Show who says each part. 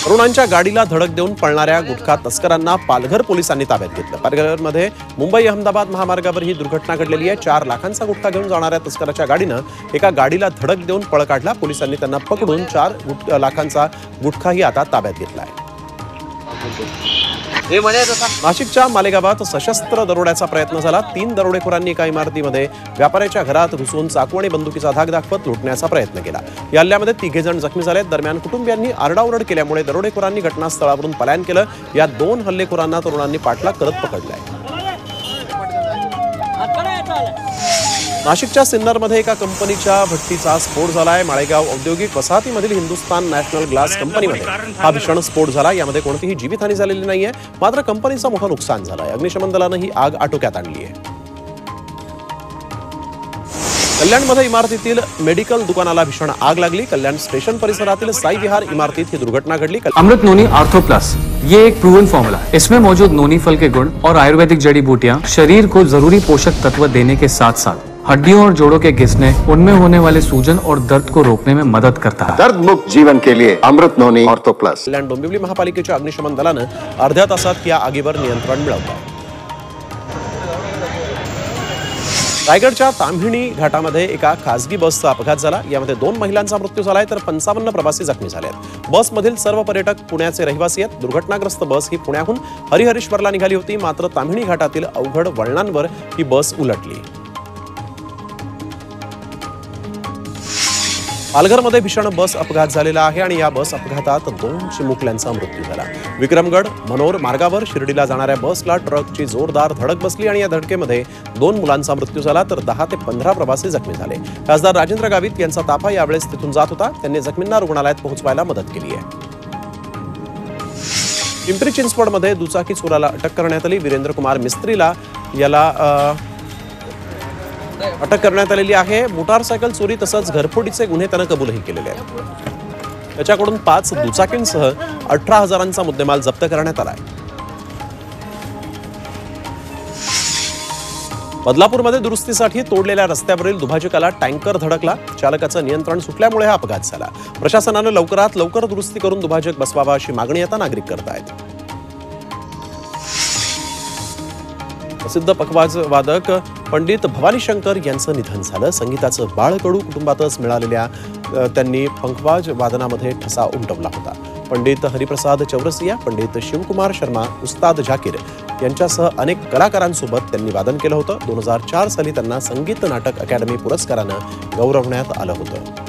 Speaker 1: तरुणांच्या गाडीला धडक देऊन पळणाऱ्या गुटखा तस्करांना पालघर पोलिसांनी ताब्यात घेतलं। पालघरमध्ये मुंबई अहमदाबाद महामार्गावर ही दुर्घटना घडलेली आहे। 4 लाखांचा गुटखा घेऊन जाणाऱ्या तस्कराच्या गाडीनं एका गाडीला धडक देऊन पळ काढला। पोलिसांनी त्यांना पकडून 4 लाखांचा गुटखाही आता ताब्यात घेतला आहे। नाशिकच्या मालेगावात सशस्त्र दरोड्याचा प्रयत्न झाला। 3 दरोडेखोरांनी एका इमारतीमध्ये व्यापाऱ्याच्या घरात घुसून चाकू आणि बंदुकीचा धाक दाखवत लुटण्याचा प्रयत्न केला। या हल्ल्यामध्ये 3 जण जखमी झाले। दरम्यान कुटुंबियांनी आरडाओरड केल्यामुळे दरोडेखोरांनी घटनास्थळावरून पलायन केलं। या 2 हल्लेखोरांना तरुणांनी पाठलाग करत पकडले। नाशिकच्या सिन्नरमध्ये एका कंपनीच्या भट्टीचा स्फोट झालाय। माळेगाव औद्योगिक वसाहतीमधील हिंदुस्तान नॅशनल ग्लास कंपनीमध्ये हा भीषण स्फोट झाला। यामध्ये कोणतीही जीवितहानी झालेली नाहीये, मात्र कंपनीचं मोठं नुकसान झालंय। अग्निशमन दलानं ही आग आटोक्यात आणली आहे। कल्याणमध्ये इमारतीतील मेडिकल दुकानाला भीषण आग लागली। कल्याण स्टेशन परिसरातील साई विहार इमारतीत ही दुर्घटना घडली।
Speaker 2: अमृत नोनी आर्थो प्लस ये एक प्रूवन फॉर्मूला है। इसमें मौजूद नोनी फल के गुण और आयुर्वेदिक जड़ी बूटियां शरीर को जरूरी पोषक तत्व देने के साथ साथ हड्डियों और जोड़ों के घिसने, उनमें होने वाले सूजन और दर्द को रोकने में मदद करता है।
Speaker 3: दर्द मुक्त जीवन के लिए अमृत नोनी आर्थो प्लस।
Speaker 1: कल्याण डोंबिवली महापालिकेच्या अग्निशमन दलानं अर्ध्या तासात या आगीवर नियंत्रण मिळवलं। रायगडच्या ताम्हिणी घाटामध्ये एका खासगी बसचा अपघात झाला। यामध्ये 2 महिलांचा मृत्यू झालाय तर 55 प्रवासी जखमी झाले आहेत। बसमधील सर्व पर्यटक पुण्याचे रहिवासी आहेत। दुर्घटनाग्रस्त बस ही पुण्याहून हरिहरेश्वरला निघाली होती, मात्र ताम्हिणी घाटातील अवघड वळणांवर ही बस उलटली। पालघरमध्ये भीषण बस अपघात झालेला आहे आणि या बस अपघातात 2 चिमुकल्यांचा मृत्यू झाला। विक्रमगड मनोर मार्गावर शिर्डीला जाणाऱ्या बसला ट्रकची जोरदार धडक बसली आणि या धडकेमध्ये 2 मुलांचा मृत्यू झाला तर 10 ते 15 प्रवासी जखमी झाले। खासदार राजेंद्र गावित यांचा ताफा यावेळेस तिथून जात होता। त्यांनी जखमींना रुग्णालयात पोहोचवायला मदत केली आहे। पिंपरी चिंचवडमध्ये दुचाकी चोराला अटक करण्यात आली। वीरेंद्र कुमार मिस्त्रीला अटक करण्यात आलेली आहे। मोटारसायकल चोरी तसंच घरफोडीचे गुन्हे त्यानं कबूलही केलेले आहेत। त्याच्याकडून 5 दुचाकींसह 18,000चा मुद्देमाल जप्त करण्यात आलाय। बदलापूरमध्ये दुरुस्तीसाठी तोडलेल्या रस्त्यावरील दुभाजकाला टँकर धडकला। चालकाचं नियंत्रण सुटल्यामुळे हा अपघात झाला। प्रशासनानं लवकरात लवकर दुरुस्ती करून दुभाजक बसवावा अशी मागणी आता नागरिक करतायत। प्रसिद्ध पखवाज वादक पंडित भवानी शंकर यांचं निधन झालं। संगीताचं बाळकडू कुटुंबातच मिळालेल्या त्यांनी पंखवाज वादनामध्ये ठसा उमटवला होता। पंडित हरिप्रसाद चौरसिया, पंडित शिवकुमार शर्मा, उस्ताद झाकीर यांच्यासह अनेक कलाकारांसोबत त्यांनी वादन केलं होतं। 2004 साली त्यांना संगीत नाटक अकादमी पुरस्कारानं गौरवण्यात आलं होतं।